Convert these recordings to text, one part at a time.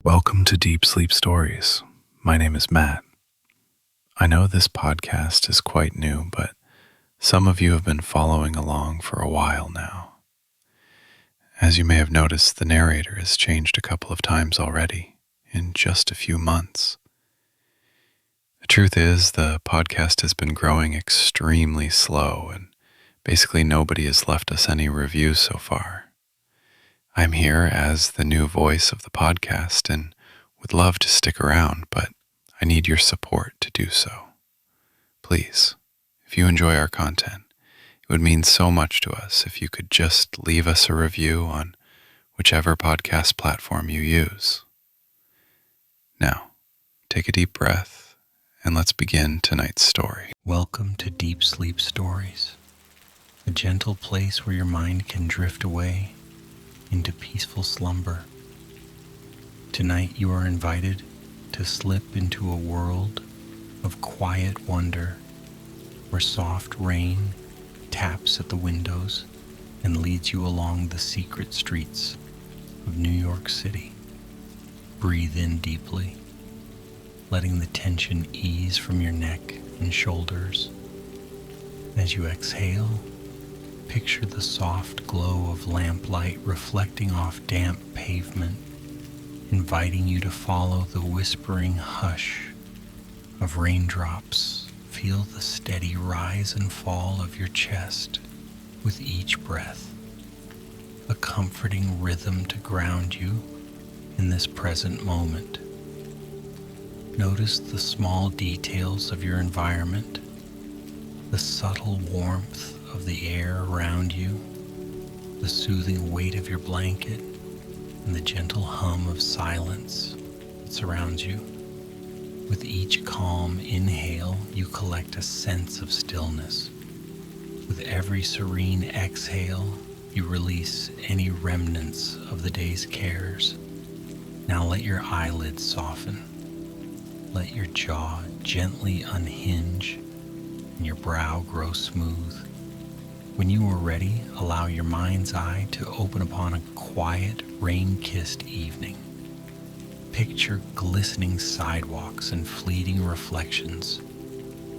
Welcome to Deep Sleep Stories. My name is Matt. I know this podcast is quite new, but some of you have been following along for a while now. As you may have noticed, the narrator has changed a couple of times already in just a few months. The truth is, the podcast has been growing extremely slow, and basically nobody has left us any reviews so far. I'm here as the new voice of the podcast and would love to stick around, but I need your support to do so. Please, if you enjoy our content, it would mean so much to us if you could just leave us a review on whichever podcast platform you use. Now, take a deep breath and let's begin tonight's story. Welcome to Deep Sleep Stories, a gentle place where your mind can drift away into peaceful slumber. Tonight you are invited to slip into a world of quiet wonder where soft rain taps at the windows and leads you along the secret streets of New York City. Breathe in deeply, letting the tension ease from your neck and shoulders. As you exhale, picture the soft glow of lamplight reflecting off damp pavement, inviting you to follow the whispering hush of raindrops. Feel the steady rise and fall of your chest with each breath, a comforting rhythm to ground you in this present moment. Notice the small details of your environment, the subtle warmth of the air around you, the soothing weight of your blanket, and the gentle hum of silence that surrounds you. With each calm inhale, you collect a sense of stillness. With every serene exhale, you release any remnants of the day's cares. Now let your eyelids soften. Let your jaw gently unhinge and your brow grow smooth. When you are ready, allow your mind's eye to open upon a quiet, rain-kissed evening. Picture glistening sidewalks and fleeting reflections,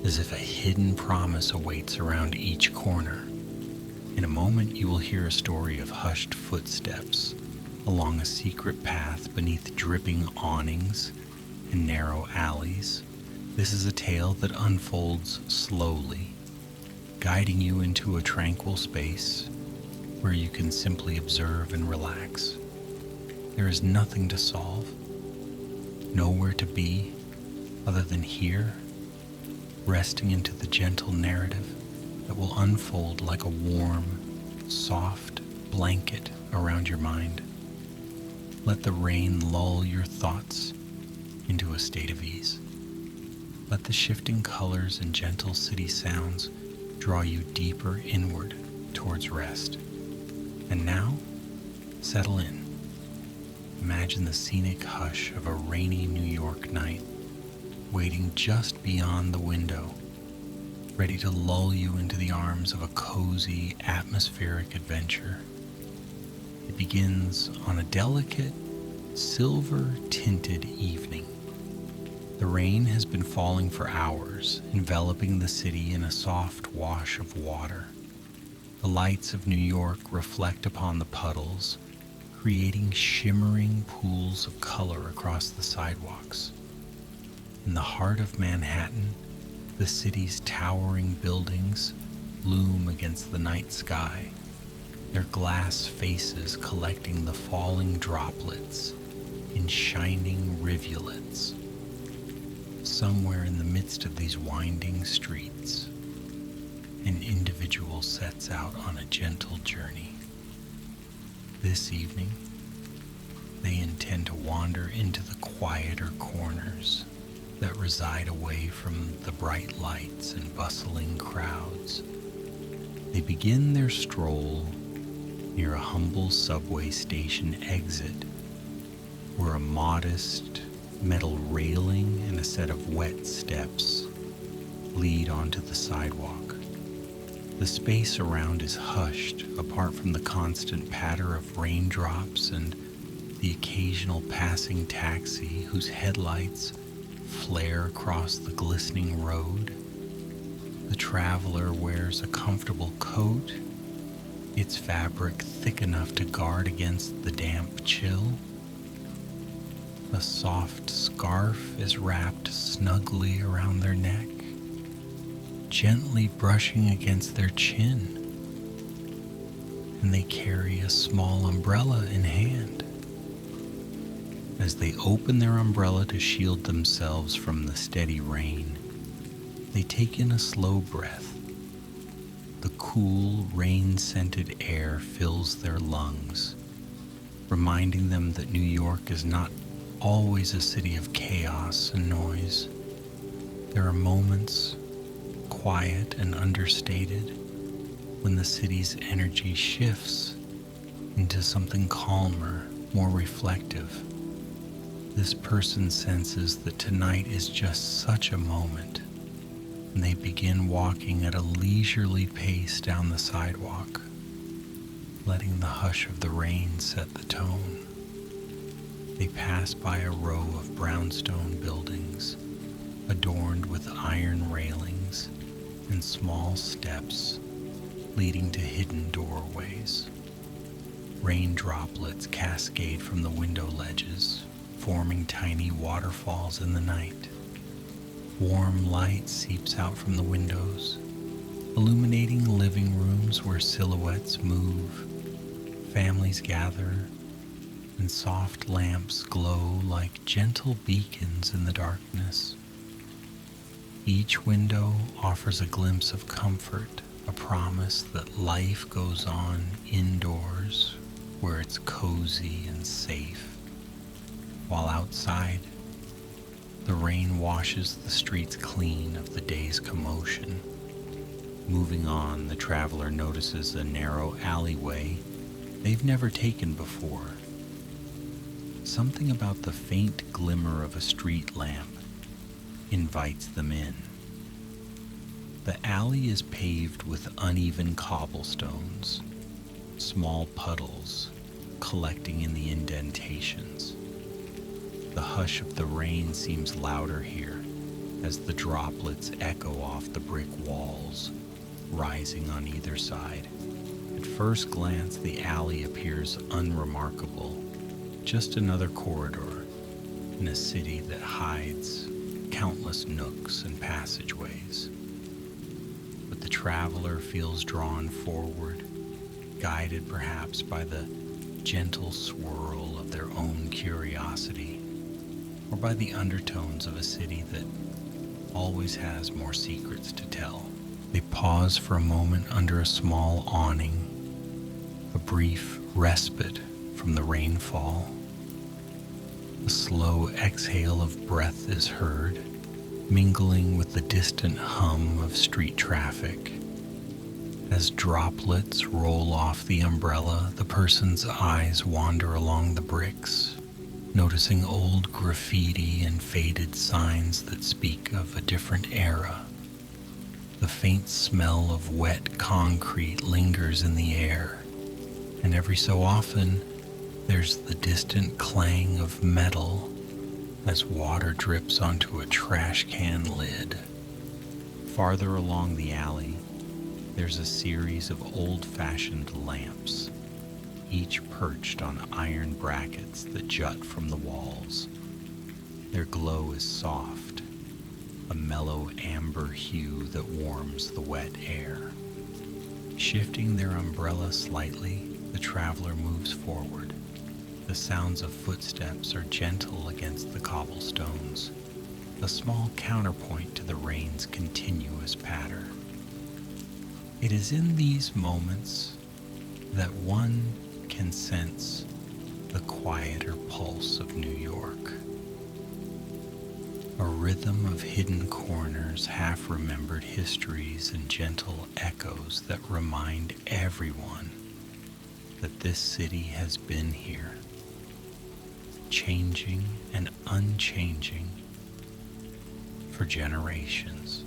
as if a hidden promise awaits around each corner. In a moment, you will hear a story of hushed footsteps along a secret path beneath dripping awnings and narrow alleys. This is a tale that unfolds slowly, guiding you into a tranquil space where you can simply observe and relax. There is nothing to solve, nowhere to be other than here, resting into the gentle narrative that will unfold like a warm, soft blanket around your mind. Let the rain lull your thoughts into a state of ease. Let the shifting colors and gentle city sounds draw you deeper inward towards rest. And now, settle in. Imagine the scenic hush of a rainy New York night, waiting just beyond the window, ready to lull you into the arms of a cozy, atmospheric adventure. It begins on a delicate, silver-tinted evening. The rain has been falling for hours, enveloping the city in a soft wash of water. The lights of New York reflect upon the puddles, creating shimmering pools of color across the sidewalks. In the heart of Manhattan, the city's towering buildings loom against the night sky, their glass faces collecting the falling droplets in shining rivulets. Somewhere in the midst of these winding streets, an individual sets out on a gentle journey. This evening, they intend to wander into the quieter corners that reside away from the bright lights and bustling crowds. They begin their stroll near a humble subway station exit, where a modest metal railing and a set of wet steps lead onto the sidewalk. The space around is hushed, apart from the constant patter of raindrops and the occasional passing taxi whose headlights flare across the glistening road. The traveler wears a comfortable coat, its fabric thick enough to guard against the damp chill. A soft scarf is wrapped snugly around their neck, gently brushing against their chin, and they carry a small umbrella in hand. As they open their umbrella to shield themselves from the steady rain, they take in a slow breath. The cool, rain-scented air fills their lungs, reminding them that New York is not always a city of chaos and noise. There are moments, quiet and understated, when the city's energy shifts into something calmer, more reflective. This person senses that tonight is just such a moment, and they begin walking at a leisurely pace down the sidewalk, letting the hush of the rain set the tone. They pass by a row of brownstone buildings, adorned with iron railings and small steps leading to hidden doorways. Rain droplets cascade from the window ledges, forming tiny waterfalls in the night. Warm light seeps out from the windows, illuminating living rooms where silhouettes move, families gather, and soft lamps glow like gentle beacons in the darkness. Each window offers a glimpse of comfort, a promise that life goes on indoors where it's cozy and safe, while outside, the rain washes the streets clean of the day's commotion. Moving on, the traveler notices a narrow alleyway they've never taken before. Something about the faint glimmer of a street lamp invites them in. The alley is paved with uneven cobblestones, small puddles collecting in the indentations. The hush of the rain seems louder here as the droplets echo off the brick walls, rising on either side. At first glance, the alley appears unremarkable, just another corridor in a city that hides countless nooks and passageways. But the traveler feels drawn forward, guided perhaps by the gentle swirl of their own curiosity, or by the undertones of a city that always has more secrets to tell. They pause for a moment under a small awning, a brief respite from the rainfall. A slow exhale of breath is heard, mingling with the distant hum of street traffic. As droplets roll off the umbrella, the person's eyes wander along the bricks, noticing old graffiti and faded signs that speak of a different era. The faint smell of wet concrete lingers in the air, and every so often there's the distant clang of metal as water drips onto a trash can lid. Farther along the alley, there's a series of old-fashioned lamps, each perched on iron brackets that jut from the walls. Their glow is soft, a mellow amber hue that warms the wet air. Shifting their umbrella slightly, the traveler moves forward. The sounds of footsteps are gentle against the cobblestones, a small counterpoint to the rain's continuous patter. It is in these moments that one can sense the quieter pulse of New York. A rhythm of hidden corners, half-remembered histories, and gentle echoes that remind everyone that this city has been here, changing and unchanging for generations.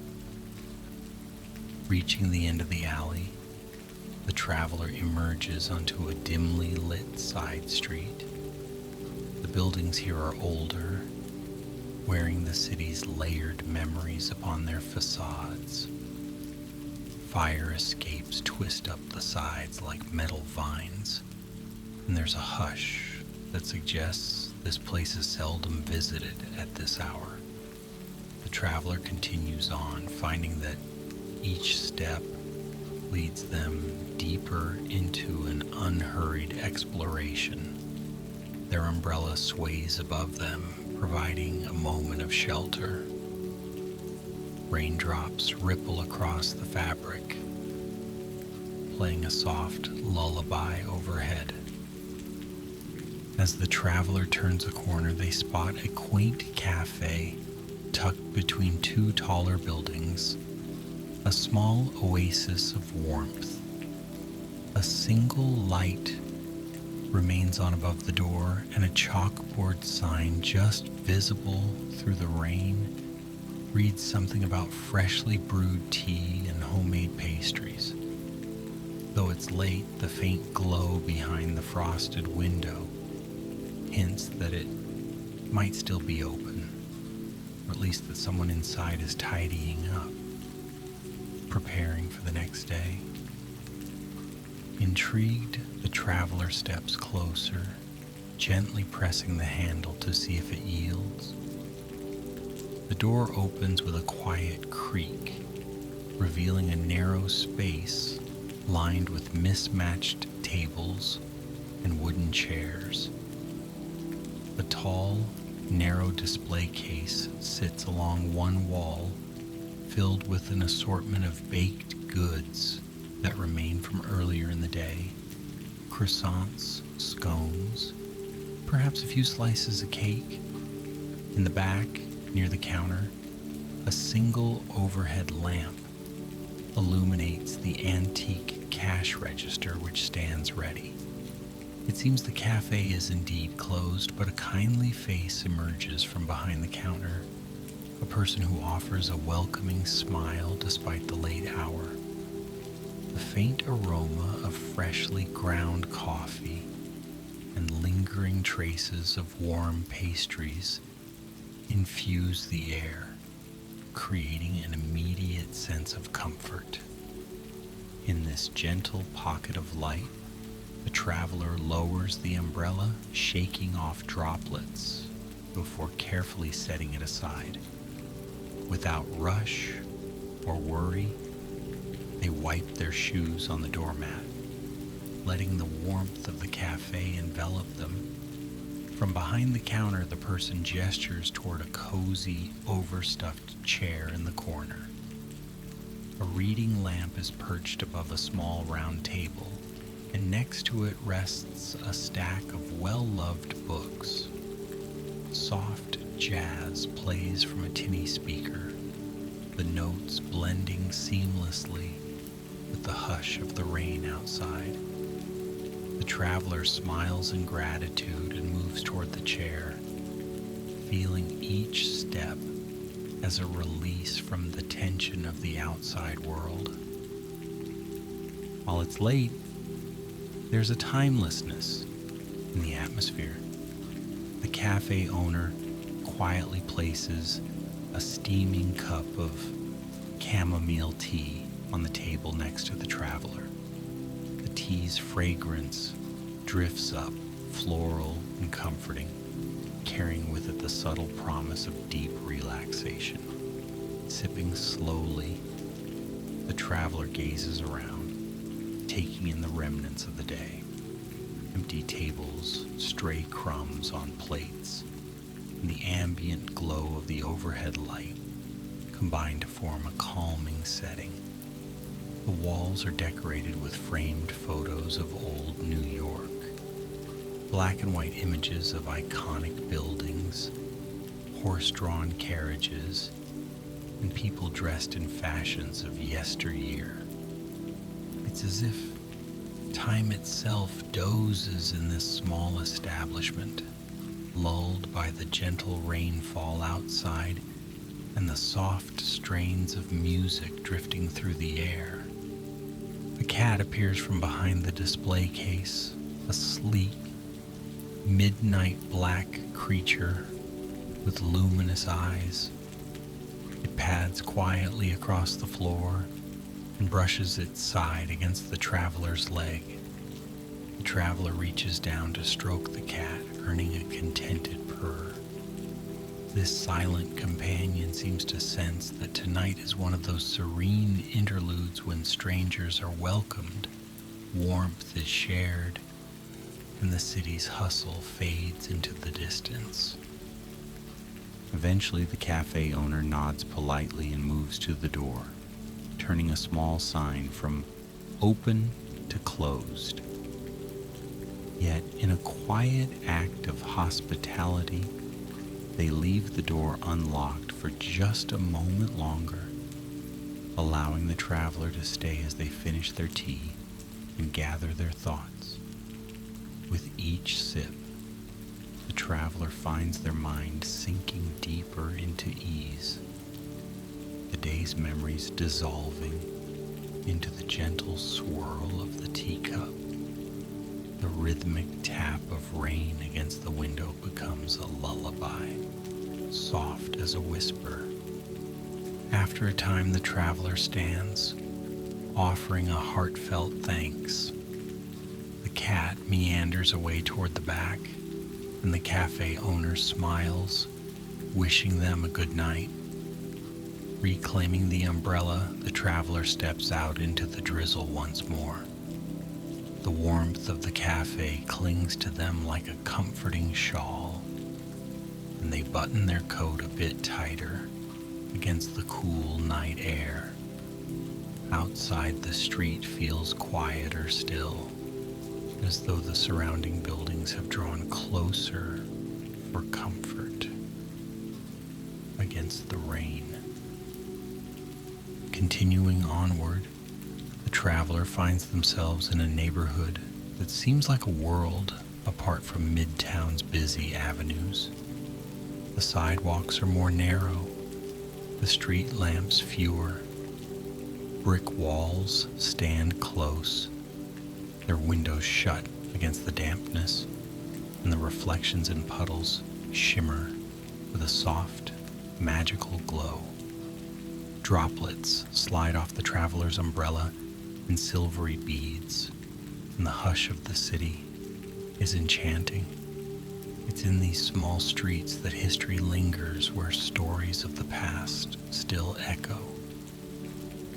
Reaching the end of the alley, the traveler emerges onto a dimly lit side street. buildings here are older, wearing the city's layered memories upon their facades. Fire escapes twist up the sides like metal vines, and there's a hush that suggests this place is seldom visited at this hour. The traveler continues on, finding that each step leads them deeper into an unhurried exploration. Their umbrella sways above them, providing a moment of shelter. Raindrops ripple across the fabric, playing a soft lullaby overhead. As the traveler turns a corner, they spot a quaint cafe tucked between two taller buildings, a small oasis of warmth. A single light remains on above the door, and a chalkboard sign just visible through the rain reads something about freshly brewed tea and homemade pastries. Though it's late, the faint glow behind the frosted window hints that it might still be open, or at least that someone inside is tidying up, preparing for the next day. Intrigued, the traveler steps closer, gently pressing the handle to see if it yields. The door opens with a quiet creak, revealing a narrow space lined with mismatched tables and wooden chairs. A tall, narrow display case sits along one wall, filled with an assortment of baked goods that remain from earlier in the day. Croissants, scones, perhaps a few slices of cake. In the back, near the counter, a single overhead lamp illuminates the antique cash register which stands ready. It seems the cafe is indeed closed, but a kindly face emerges from behind the counter, a person who offers a welcoming smile despite the late hour. The faint aroma of freshly ground coffee and lingering traces of warm pastries infuse the air, creating an immediate sense of comfort. In this gentle pocket of light, the traveler lowers the umbrella, shaking off droplets before carefully setting it aside. Without rush or worry, they wipe their shoes on the doormat, letting the warmth of the cafe envelop them. From behind the counter, the person gestures toward a cozy, overstuffed chair in the corner. A reading lamp is perched above a small round table, and next to it rests a stack of well-loved books. Soft jazz plays from a tinny speaker, the notes blending seamlessly with the hush of the rain outside. The traveler smiles in gratitude and moves toward the chair, feeling each step as a release from the tension of the outside world. While it's late, there's a timelessness in the atmosphere. The cafe owner quietly places a steaming cup of chamomile tea on the table next to the traveler. The tea's fragrance drifts up, floral and comforting, carrying with it the subtle promise of deep relaxation. Sipping slowly, the traveler gazes around, taking in the remnants of the day. Empty tables, stray crumbs on plates, and the ambient glow of the overhead light combine to form a calming setting. The walls are decorated with framed photos of old New York, black and white images of iconic buildings, horse-drawn carriages, and people dressed in fashions of yesteryear. It's as if time itself dozes in this small establishment, lulled by the gentle rainfall outside and the soft strains of music drifting through the air. A cat appears from behind the display case, a sleek, midnight black creature with luminous eyes. It pads quietly across the floor and brushes its side against the traveler's leg. The traveler reaches down to stroke the cat, earning a contented purr. This silent companion seems to sense that tonight is one of those serene interludes when strangers are welcomed, warmth is shared, and the city's hustle fades into the distance. Eventually, the cafe owner nods politely and moves to the door, turning a small sign from open to closed. Yet, in a quiet act of hospitality, they leave the door unlocked for just a moment longer, allowing the traveler to stay as they finish their tea and gather their thoughts. With each sip, the traveler finds their mind sinking deeper into ease, the day's memories dissolving into the gentle swirl of the teacup. The rhythmic tap of rain against the window becomes a lullaby, soft as a whisper. After a time, the traveler stands, offering a heartfelt thanks. The cat meanders away toward the back, and the cafe owner smiles, wishing them a good night. Reclaiming the umbrella, the traveler steps out into the drizzle once more. The warmth of the cafe clings to them like a comforting shawl, and they button their coat a bit tighter against the cool night air. Outside, the street feels quieter still, as though the surrounding buildings have drawn closer for comfort against the rain. Continuing onward, the traveler finds themselves in a neighborhood that seems like a world apart from Midtown's busy avenues. The sidewalks are more narrow, the street lamps fewer. Brick walls stand close, their windows shut against the dampness, and the reflections in puddles shimmer with a soft, magical glow. Droplets slide off the traveler's umbrella in silvery beads, and the hush of the city is enchanting. It's in these small streets that history lingers, where stories of the past still echo.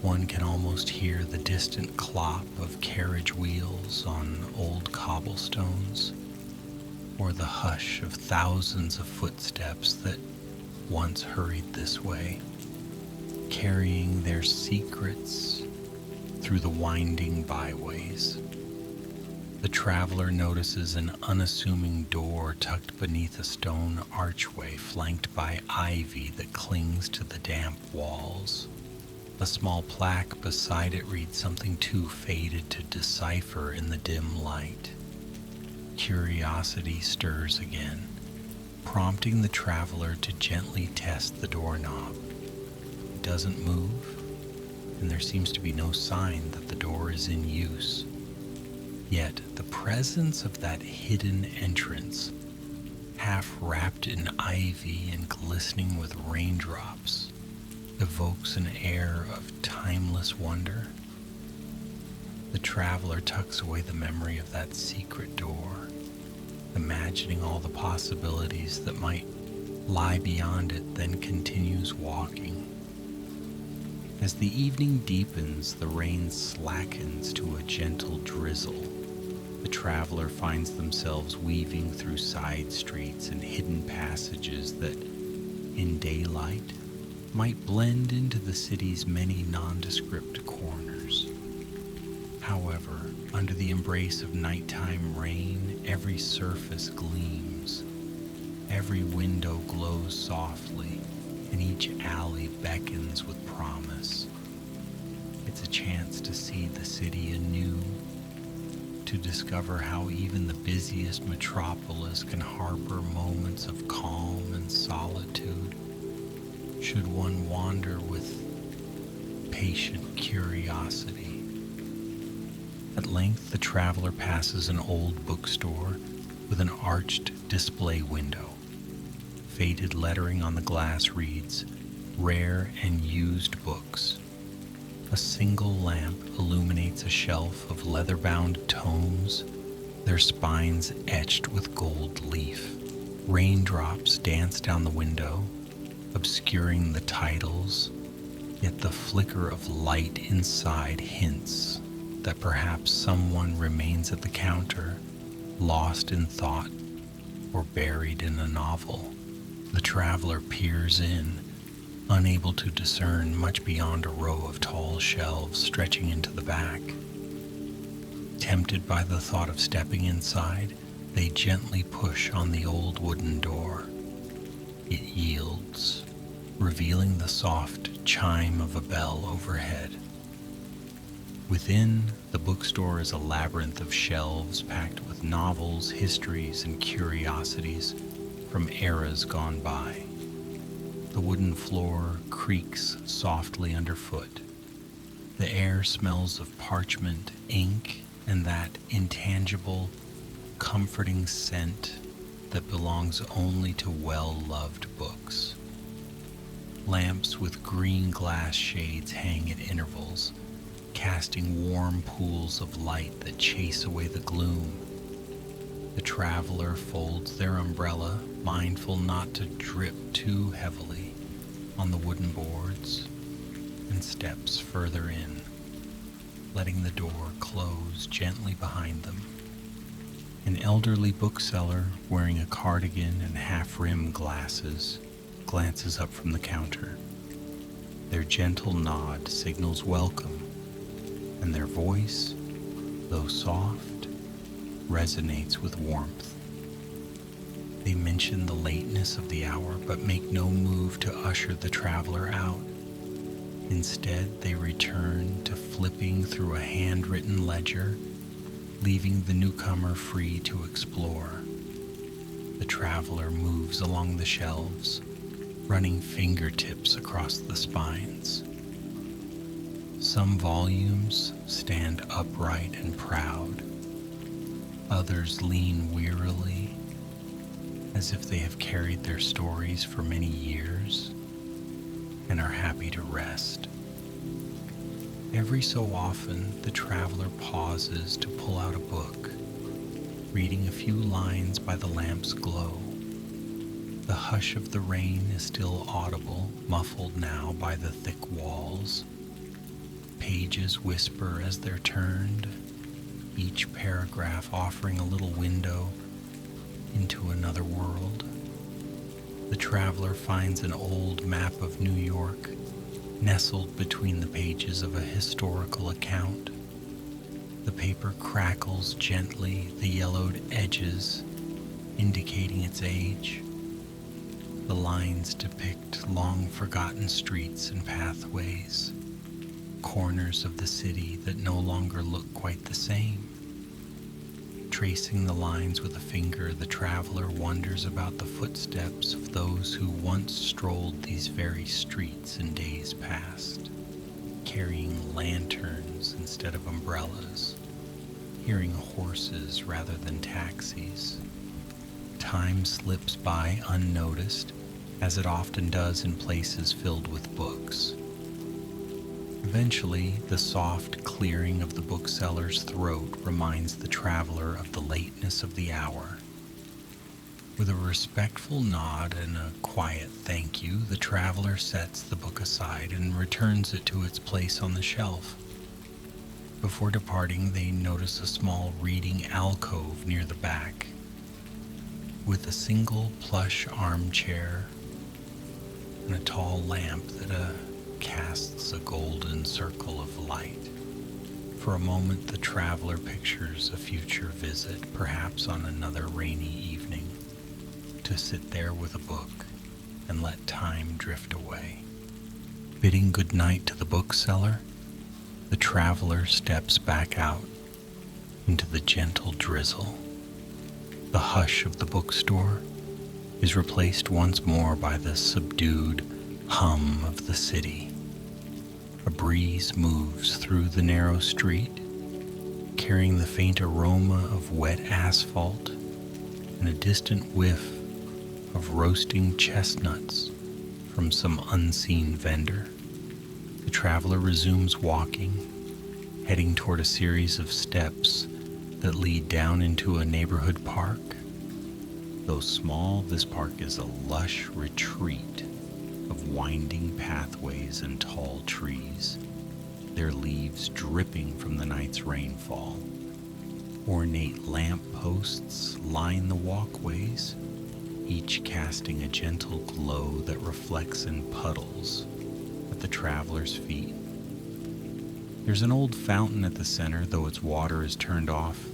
One can almost hear the distant clop of carriage wheels on old cobblestones, or the hush of thousands of footsteps that once hurried this way, carrying their secrets through the winding byways. The traveler notices an unassuming door tucked beneath a stone archway flanked by ivy that clings to the damp walls. A small plaque beside it reads something too faded to decipher in the dim light. Curiosity stirs again, prompting the traveler to gently test the doorknob. It doesn't move, and there seems to be no sign that the door is in use. Yet the presence of that hidden entrance, half wrapped in ivy and glistening with raindrops, evokes an air of timeless wonder. The traveler tucks away the memory of that secret door, imagining all the possibilities that might lie beyond it, then continues walking. As the evening deepens, the rain slackens to a gentle drizzle. The traveler finds themselves weaving through side streets and hidden passages that, in daylight, might blend into the city's many nondescript corners. However, under the embrace of nighttime rain, every surface gleams, every window glows softly, and each alley beckons with promise. It's a chance to see the city anew, to discover how even the busiest metropolis can harbor moments of calm and solitude, should one wander with patient curiosity. At length, the traveler passes an old bookstore with an arched display window. Faded lettering on the glass reads, "Rare and used books." A single lamp illuminates a shelf of leather-bound tomes, their spines etched with gold leaf. Raindrops dance down the window, obscuring the titles, yet the flicker of light inside hints that perhaps someone remains at the counter, lost in thought or buried in a novel. The traveler peers in, unable to discern much beyond a row of tall shelves stretching into the back. Tempted by the thought of stepping inside, they gently push on the old wooden door. It yields, revealing the soft chime of a bell overhead. Within, the bookstore is a labyrinth of shelves packed with novels, histories, and curiosities from eras gone by. The wooden floor creaks softly underfoot. The air smells of parchment, ink, and that intangible, comforting scent that belongs only to well-loved books. Lamps with green glass shades hang at intervals, casting warm pools of light that chase away the gloom. The traveler folds their umbrella, mindful not to drip too heavily on the wooden boards, and steps further in, letting the door close gently behind them. An elderly bookseller wearing a cardigan and half-rimmed glasses glances up from the counter. Their gentle nod signals welcome, and their voice, though soft, resonates with warmth. They mention the lateness of the hour, but make no move to usher the traveler out. Instead, they return to flipping through a handwritten ledger, leaving the newcomer free to explore. The traveler moves along the shelves, running fingertips across the spines. Some volumes stand upright and proud. Others lean wearily, as if they have carried their stories for many years and are happy to rest. Every so often, the traveler pauses to pull out a book, reading a few lines by the lamp's glow. The hush of the rain is still audible, muffled now by the thick walls. Pages whisper as they're turned, each paragraph offering a little window into another world. The traveler finds an old map of New York, nestled between the pages of a historical account. The paper crackles gently, the yellowed edges indicating its age. The lines depict long-forgotten streets and pathways, corners of the city that no longer look quite the same. Tracing the lines with a finger, the traveler wonders about the footsteps of those who once strolled these very streets in days past, carrying lanterns instead of umbrellas, hearing horses rather than taxis. Time slips by unnoticed, as it often does in places filled with books. Eventually, the soft clearing of the bookseller's throat reminds the traveler of the lateness of the hour. With a respectful nod and a quiet thank you, the traveler sets the book aside and returns it to its place on the shelf. Before departing, they notice a small reading alcove near the back, with a single plush armchair and a tall lamp that casts a golden circle of light. For a moment, the traveler pictures a future visit, perhaps on another rainy evening, to sit there with a book and let time drift away. Bidding good night to the bookseller, the traveler steps back out into the gentle drizzle. The hush of the bookstore is replaced once more by the subdued hum of the city. A breeze moves through the narrow street, carrying the faint aroma of wet asphalt and a distant whiff of roasting chestnuts from some unseen vendor. The traveler resumes walking, heading toward a series of steps that lead down into a neighborhood park. Though small, this park is a lush retreat of winding pathways and tall trees, their leaves dripping from the night's rainfall. Ornate lamp posts line the walkways, each casting a gentle glow that reflects in puddles at the traveler's feet. There's an old fountain at the center, though its water is turned off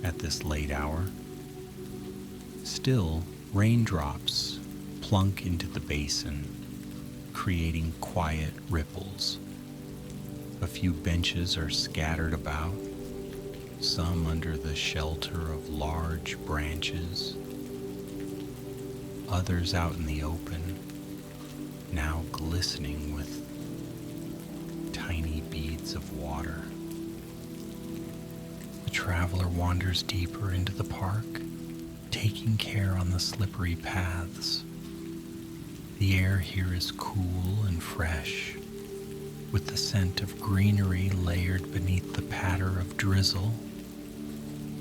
at this late hour. Still, raindrops plunk into the basin, creating quiet ripples. A few benches are scattered about, some under the shelter of large branches, others out in the open, now glistening with tiny beads of water. The traveler wanders deeper into the park, taking care on the slippery paths. The air here is cool and fresh, with the scent of greenery layered beneath the patter of drizzle.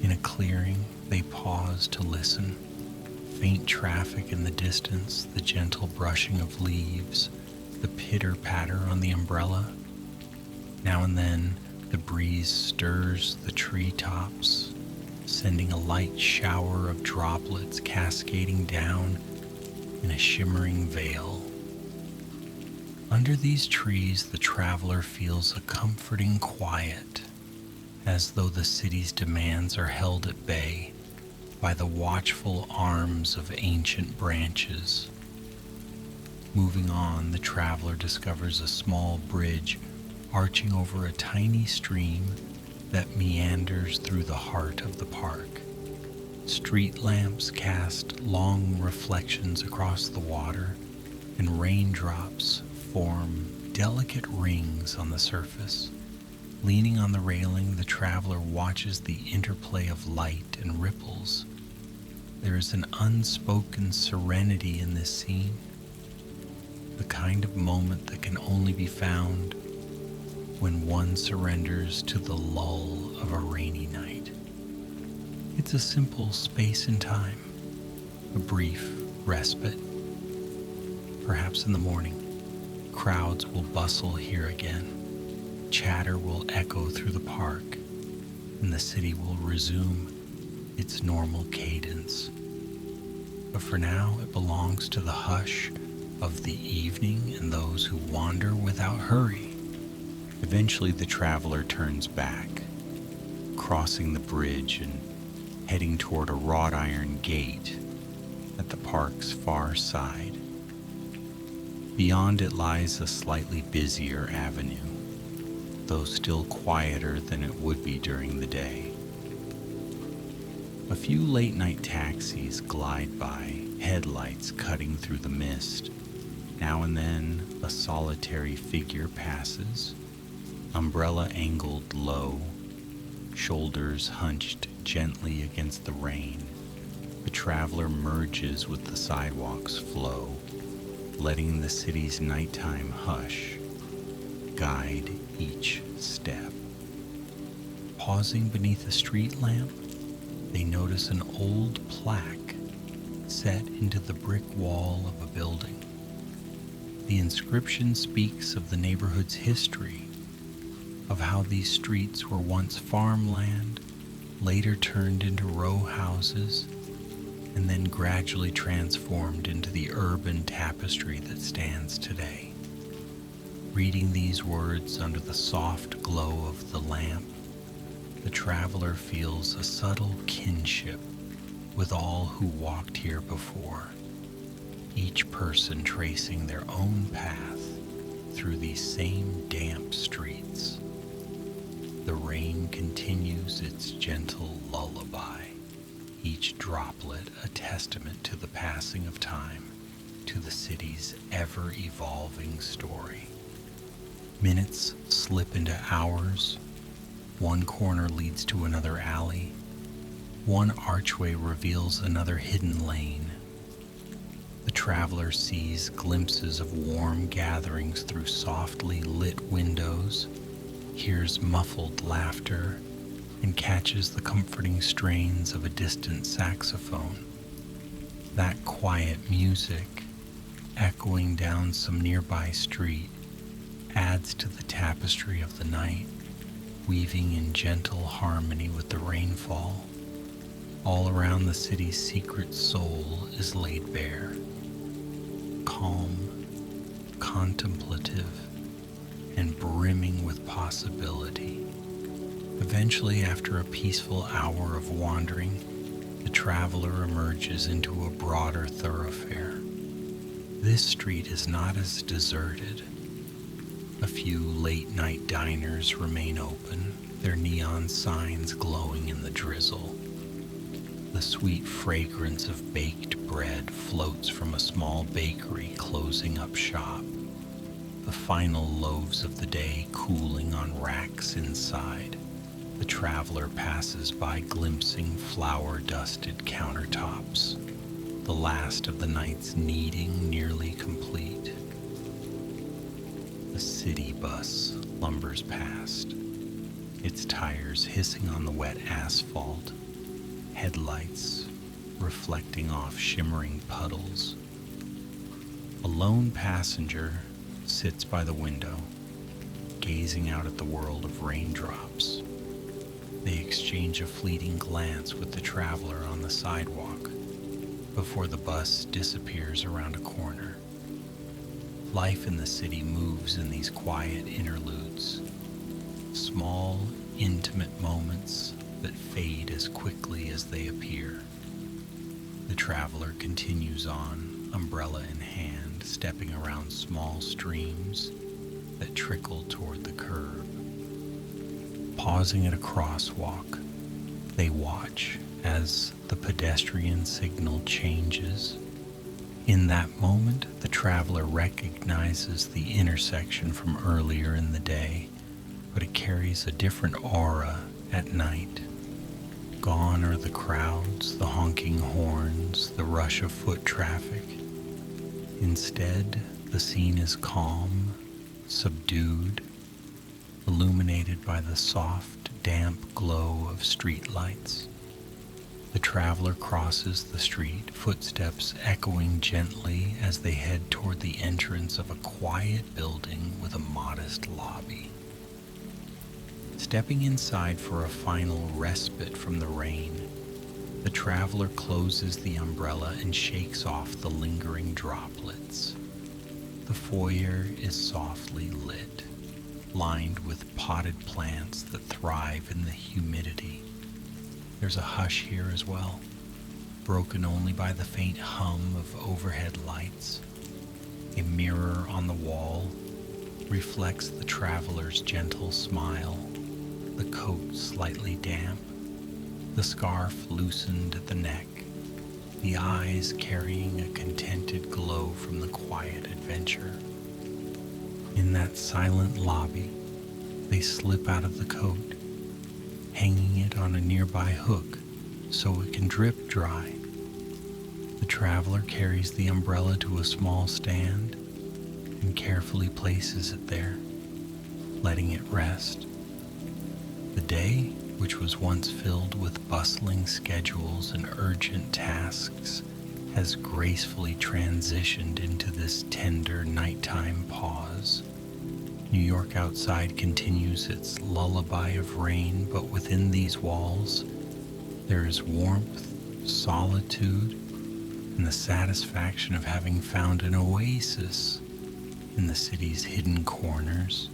In a clearing, they pause to listen. Faint traffic in the distance, the gentle brushing of leaves, the pitter-patter on the umbrella. Now and then, the breeze stirs the treetops, sending a light shower of droplets cascading down in a shimmering veil. Under these trees, the traveler feels a comforting quiet, as though the city's demands are held at bay by the watchful arms of ancient branches. Moving on, the traveler discovers a small bridge arching over a tiny stream that meanders through the heart of the park. Street lamps cast long reflections across the water, and raindrops form delicate rings on the surface. Leaning on the railing, the traveler watches the interplay of light and ripples. There is an unspoken serenity in this scene, the kind of moment that can only be found when one surrenders to the lull of a rainy night. It's a simple space and time, a brief respite. Perhaps in the morning, crowds will bustle here again. Chatter will echo through the park, and the city will resume its normal cadence. But for now, it belongs to the hush of the evening and those who wander without hurry. Eventually, the traveler turns back, crossing the bridge and heading toward a wrought iron gate at the park's far side. Beyond it lies a slightly busier avenue, though still quieter than it would be during the day. A few late-night taxis glide by, headlights cutting through the mist. Now and then, a solitary figure passes, umbrella angled low, shoulders hunched gently against the rain. The traveler merges with the sidewalk's flow, letting the city's nighttime hush guide each step. Pausing beneath a street lamp, they notice an old plaque set into the brick wall of a building. The inscription speaks of the neighborhood's history, of how these streets were once farmland, later turned into row houses, and then gradually transformed into the urban tapestry that stands today. Reading these words under the soft glow of the lamp, the traveler feels a subtle kinship with all who walked here before, each person tracing their own path through these same damp streets. The rain continues its gentle lullaby, each droplet a testament to the passing of time, to the city's ever-evolving story. Minutes slip into hours. One corner leads to another alley, One archway reveals another hidden lane. The traveler sees glimpses of warm gatherings through softly lit windows, hears muffled laughter, and catches the comforting strains of a distant saxophone. That quiet music, echoing down some nearby street, adds to the tapestry of the night, weaving in gentle harmony with the rainfall. All around the city's secret soul is laid bare, calm, contemplative, and brimming with possibility. Eventually, after a peaceful hour of wandering, the traveler emerges into a broader thoroughfare. This street is not as deserted. A few late-night diners remain open, their neon signs glowing in the drizzle. The sweet fragrance of baked bread floats from a small bakery closing up shop, the final loaves of the day cooling on racks inside. The traveler passes by glimpsing flour-dusted countertops, the last of the night's kneading nearly complete. A city bus lumbers past, its tires hissing on the wet asphalt, headlights reflecting off shimmering puddles. A lone passenger sits by the window, gazing out at the world of raindrops. They exchange a fleeting glance with the traveler on the sidewalk before the bus disappears around a corner. Life in the city moves in these quiet interludes, small, intimate moments that fade as quickly as they appear. The traveler continues on, umbrella in hand, stepping around small streams that trickle toward the curb. Pausing at a crosswalk, they watch as the pedestrian signal changes. In that moment, the traveler recognizes the intersection from earlier in the day, but it carries a different aura at night. Gone are the crowds, the honking horns, the rush of foot traffic. Instead, the scene is calm, subdued, illuminated by the soft, damp glow of streetlights. The traveler crosses the street, footsteps echoing gently as they head toward the entrance of a quiet building with a modest lobby. Stepping inside for a final respite from the rain, the traveler closes the umbrella and shakes off the lingering droplets. The foyer is softly lit, lined with potted plants that thrive in the humidity. There's a hush here as well, broken only by the faint hum of overhead lights. A mirror on the wall reflects the traveler's gentle smile, the coat slightly damp, the scarf loosened at the neck, the eyes carrying a contented glow from the quiet adventure. In that silent lobby, they slip out of the coat, hanging it on a nearby hook so it can drip dry. The traveler carries the umbrella to a small stand and carefully places it there, letting it rest. The day, which was once filled with bustling schedules and urgent tasks, has gracefully transitioned into this tender nighttime pause. New York outside continues its lullaby of rain, but within these walls, there is warmth, solitude, and the satisfaction of having found an oasis in the city's hidden corners.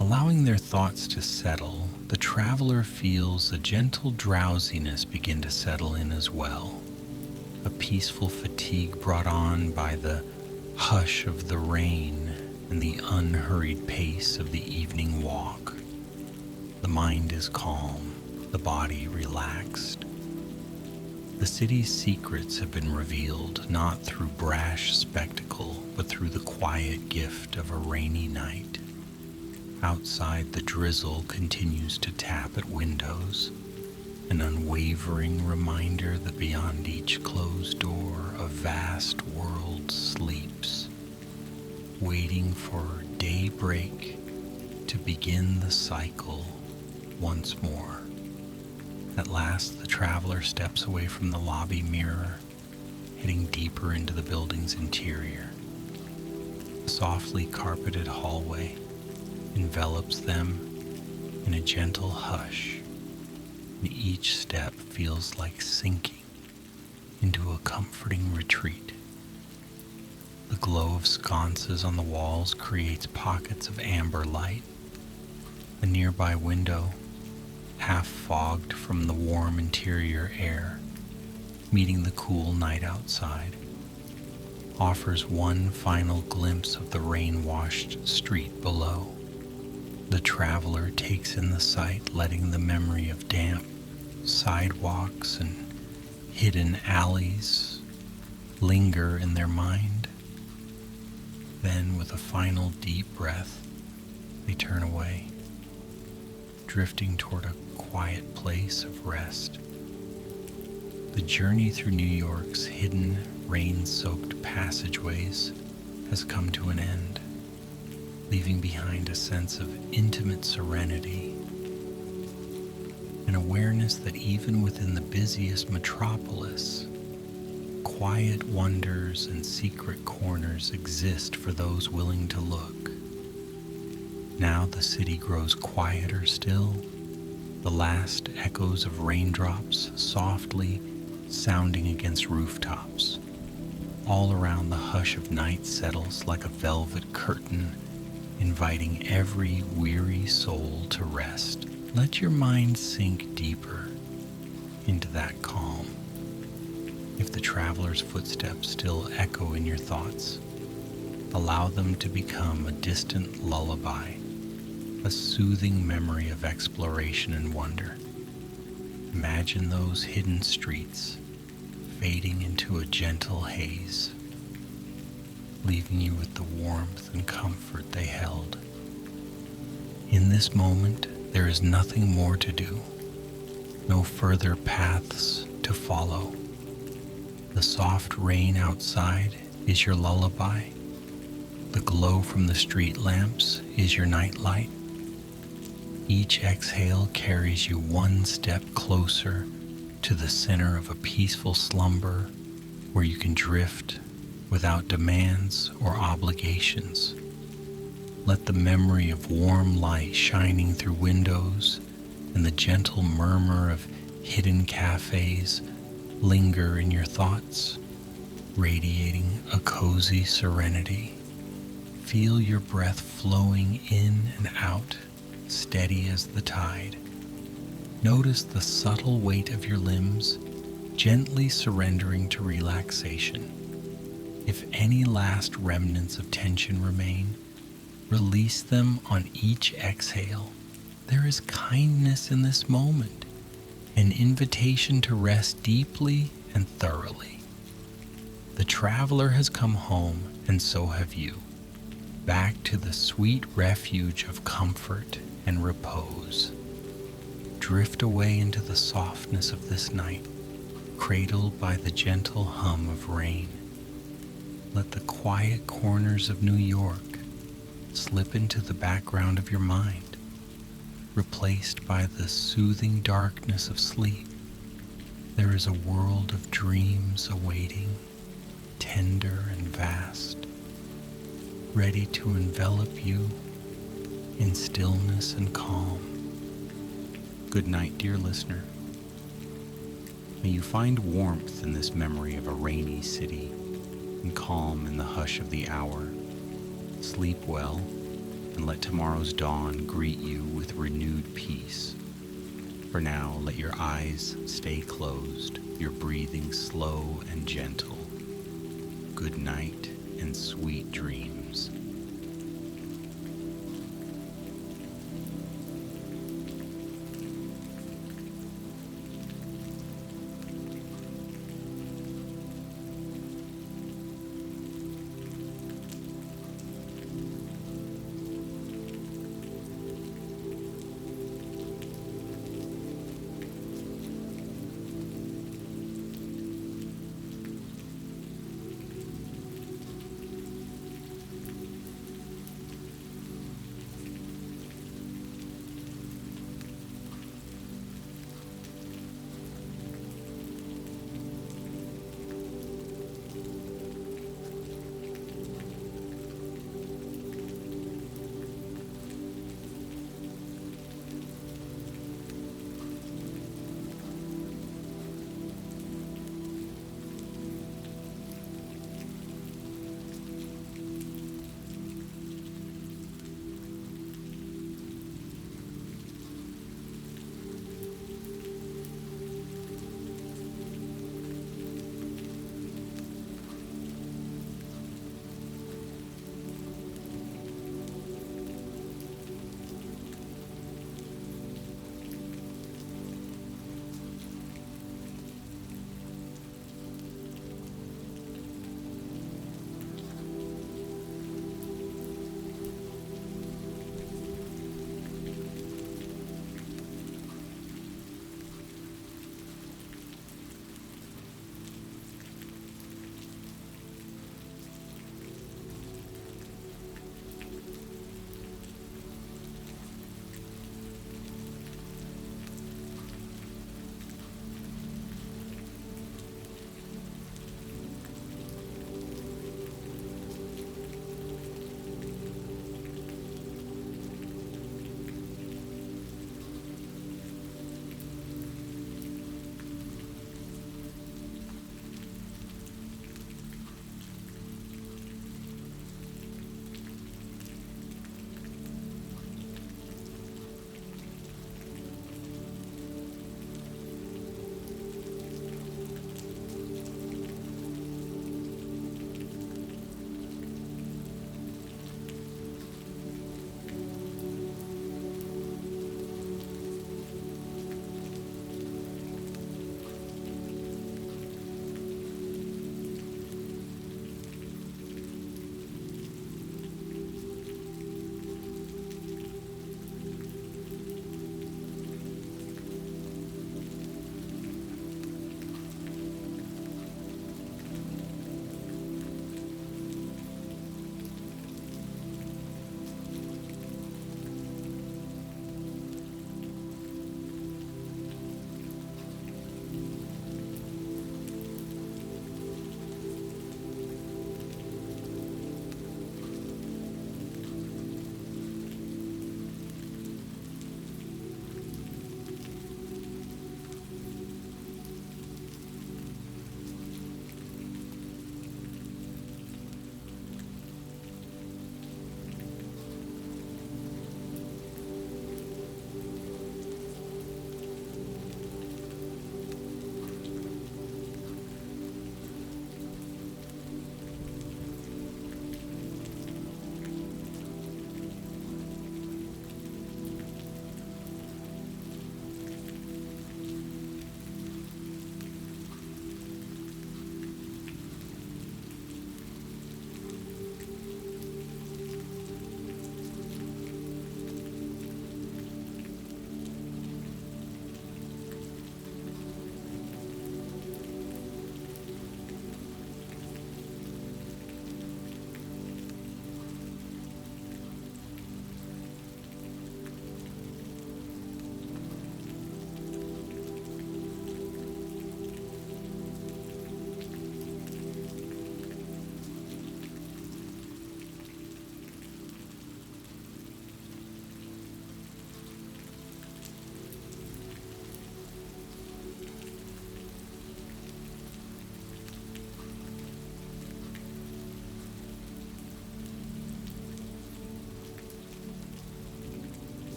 Allowing their thoughts to settle, the traveler feels a gentle drowsiness begin to settle in as well, a peaceful fatigue brought on by the hush of the rain and the unhurried pace of the evening walk. The mind is calm, the body relaxed. The city's secrets have been revealed not through brash spectacle, but through the quiet gift of a rainy night. Outside, the drizzle continues to tap at windows, an unwavering reminder that beyond each closed door a vast world sleeps, waiting for daybreak to begin the cycle once more. At last, the traveler steps away from the lobby mirror, heading deeper into the building's interior. A softly carpeted hallway envelops them in a gentle hush, and each step feels like sinking into a comforting retreat. The glow of sconces on the walls creates pockets of amber light. A nearby window, half fogged from the warm interior air, meeting the cool night outside, offers one final glimpse of the rain-washed street below. The traveler takes in the sight, letting the memory of damp sidewalks and hidden alleys linger in their mind. Then, with a final deep breath, they turn away, drifting toward a quiet place of rest. The journey through New York's hidden, rain-soaked passageways has come to an end, leaving behind a sense of intimate serenity, an awareness that even within the busiest metropolis, quiet wonders and secret corners exist for those willing to look. Now the city grows quieter still, the last echoes of raindrops softly sounding against rooftops. All around, the hush of night settles like a velvet curtain, inviting every weary soul to rest. Let your mind sink deeper into that calm. If the traveler's footsteps still echo in your thoughts, allow them to become a distant lullaby, a soothing memory of exploration and wonder. Imagine those hidden streets fading into a gentle haze, leaving you with the warmth and comfort they held. In this moment, there is nothing more to do, no further paths to follow. The soft rain outside is your lullaby. The glow from the street lamps is your nightlight. Each exhale carries you one step closer to the center of a peaceful slumber where you can drift without demands or obligations. Let the memory of warm light shining through windows and the gentle murmur of hidden cafés linger in your thoughts, radiating a cozy serenity. Feel your breath flowing in and out, steady as the tide. Notice the subtle weight of your limbs, gently surrendering to relaxation. If any last remnants of tension remain, release them on each exhale. There is kindness in this moment, an invitation to rest deeply and thoroughly. The traveler has come home, and so have you, back to the sweet refuge of comfort and repose. Drift away into the softness of this night, cradled by the gentle hum of rain. Let the quiet corners of New York slip into the background of your mind, replaced by the soothing darkness of sleep. There is a world of dreams awaiting, tender and vast, ready to envelop you in stillness and calm. Good night, dear listener. May you find warmth in this memory of a rainy city and calm in the hush of the hour. Sleep well, and let tomorrow's dawn greet you with renewed peace. For now, let your eyes stay closed, your breathing slow and gentle. Good night and sweet dreams.